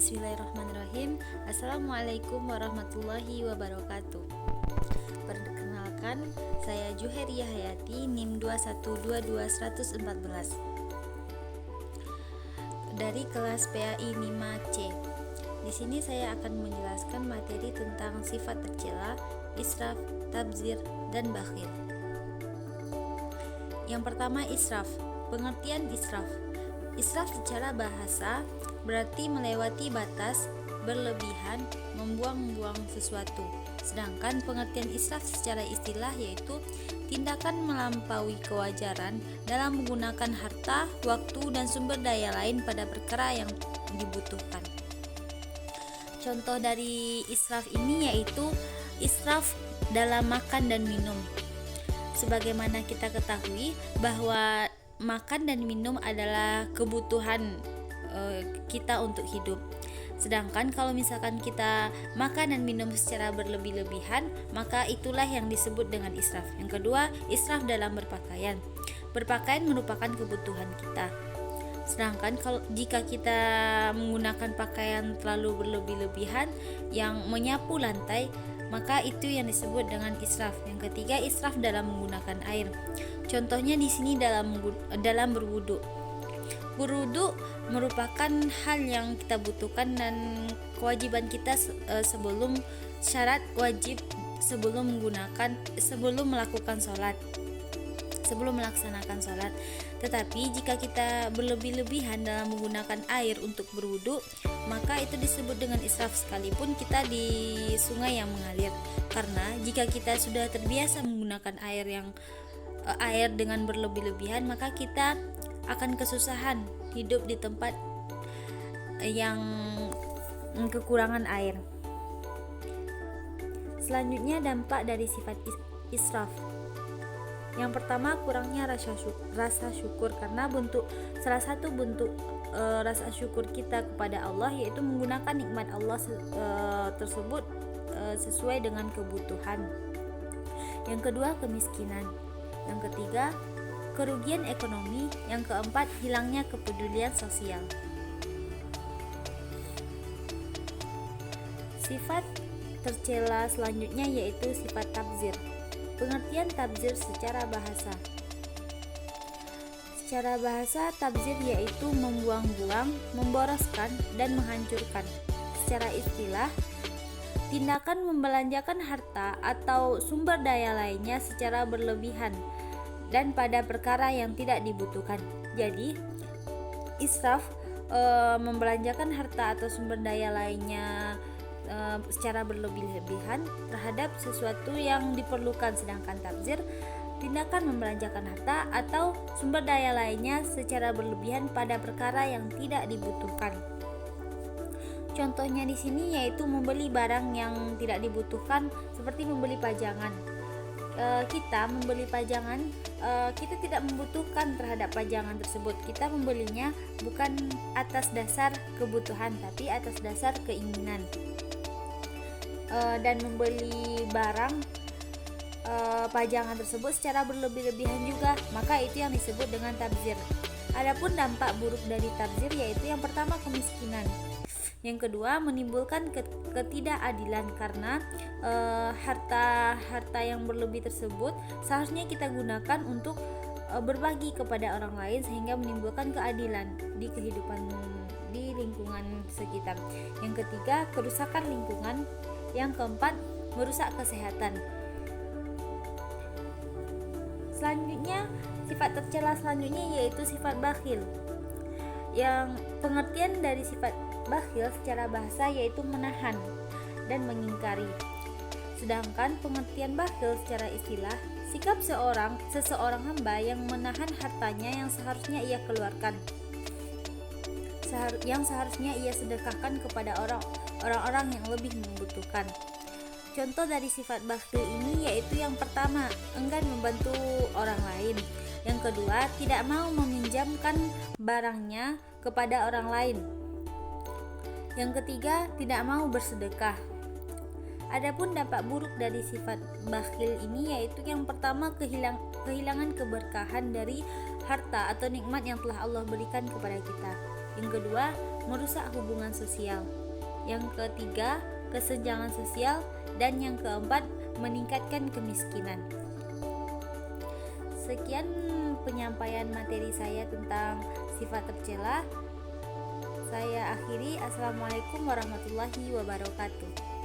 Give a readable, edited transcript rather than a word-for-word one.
Bismillahirrahmanirrahim. Assalamualaikum warahmatullahi wabarakatuh. Perkenalkan, saya Juheria Hayati, NIM 2122114 dari kelas PAI 5C. Di sini saya akan menjelaskan materi tentang sifat tercela, israf, tabzir, dan bakhil. Yang pertama, israf. Pengertian israf. Israf secara bahasa berarti melewati batas, berlebihan, membuang-buang sesuatu. Sedangkan pengertian israf secara istilah yaitu tindakan melampaui kewajaran dalam menggunakan harta, waktu, dan sumber daya lain pada perkara yang dibutuhkan. Contoh dari israf ini yaitu israf dalam makan dan minum. Sebagaimana kita ketahui bahwa makan dan minum adalah kebutuhan kita untuk hidup. Sedangkan kalau misalkan kita makan dan minum secara berlebih-lebihan, maka itulah yang disebut dengan israf. Yang kedua, israf dalam berpakaian. Berpakaian merupakan kebutuhan kita. Sedangkan jika kita menggunakan pakaian terlalu berlebih-lebihan yang menyapu lantai, maka itu yang disebut dengan israf. Yang ketiga, israf dalam menggunakan air. Contohnya di sini dalam berwudu. Berwudu merupakan hal yang kita butuhkan dan kewajiban kita sebelum syarat wajib sebelum melakukan sholat, sebelum melaksanakan sholat. Tetapi jika kita berlebih-lebihan dalam menggunakan air untuk berwudu, maka itu disebut dengan israf sekalipun kita di sungai yang mengalir. Karena jika kita sudah terbiasa menggunakan air dengan berlebih-lebihan, maka kita akan kesusahan hidup di tempat yang kekurangan air. Selanjutnya, dampak dari sifat israf. Yang pertama, kurangnya rasa syukur karena salah satu bentuk rasa syukur kita kepada Allah yaitu menggunakan nikmat Allah tersebut sesuai dengan kebutuhan. Yang kedua, kemiskinan. Yang ketiga, kerugian ekonomi. Yang keempat, hilangnya kepedulian sosial. Sifat tercela selanjutnya yaitu sifat tabzir. Pengertian tabzir secara bahasa. Secara bahasa, tabzir yaitu membuang-buang, memboroskan, dan menghancurkan. Secara istilah, tindakan membelanjakan harta atau sumber daya lainnya secara berlebihan dan pada perkara yang tidak dibutuhkan. Jadi, israf membelanjakan harta atau sumber daya lainnya secara berlebih-lebihan terhadap sesuatu yang diperlukan, sedangkan tabzir tindakan membelanjakan harta atau sumber daya lainnya secara berlebihan pada perkara yang tidak dibutuhkan. Contohnya di sini yaitu membeli barang yang tidak dibutuhkan seperti membeli pajangan. Kita membeli pajangan, kita tidak membutuhkan terhadap pajangan tersebut. Kita membelinya bukan atas dasar kebutuhan, tapi atas dasar keinginan. Dan membeli barang pajangan tersebut secara berlebih-lebihan juga, maka itu yang disebut dengan tabzir. Adapun dampak buruk dari tabzir yaitu yang pertama, kemiskinan. Yang kedua, menimbulkan ketidakadilan karena harta yang berlebih tersebut seharusnya kita gunakan untuk berbagi kepada orang lain sehingga menimbulkan keadilan di kehidupan di lingkungan sekitar. Yang ketiga, kerusakan lingkungan. Yang keempat, merusak kesehatan. Selanjutnya, sifat tercela selanjutnya yaitu sifat bakhil. Yang pengertian dari sifat bakhil secara bahasa yaitu menahan dan mengingkari. Sedangkan pengertian bakhil secara istilah, sikap seseorang hamba yang menahan hartanya yang seharusnya ia keluarkan, yang seharusnya ia sedekahkan kepada orang-orang yang lebih membutuhkan. Contoh dari sifat bakhil ini yaitu yang pertama, enggan membantu orang lain. Yang kedua, tidak mau meminjamkan barangnya kepada orang lain. Yang ketiga, tidak mau bersedekah. Adapun dampak buruk dari sifat bakhil ini yaitu yang pertama, kehilangan keberkahan dari harta atau nikmat yang telah Allah berikan kepada kita. Yang kedua, merusak hubungan sosial. Yang ketiga, kesenjangan sosial. Dan yang keempat, meningkatkan kemiskinan. Sekian penyampaian materi saya tentang sifat tercela. Saya akhiri. Assalamualaikum warahmatullahi wabarakatuh.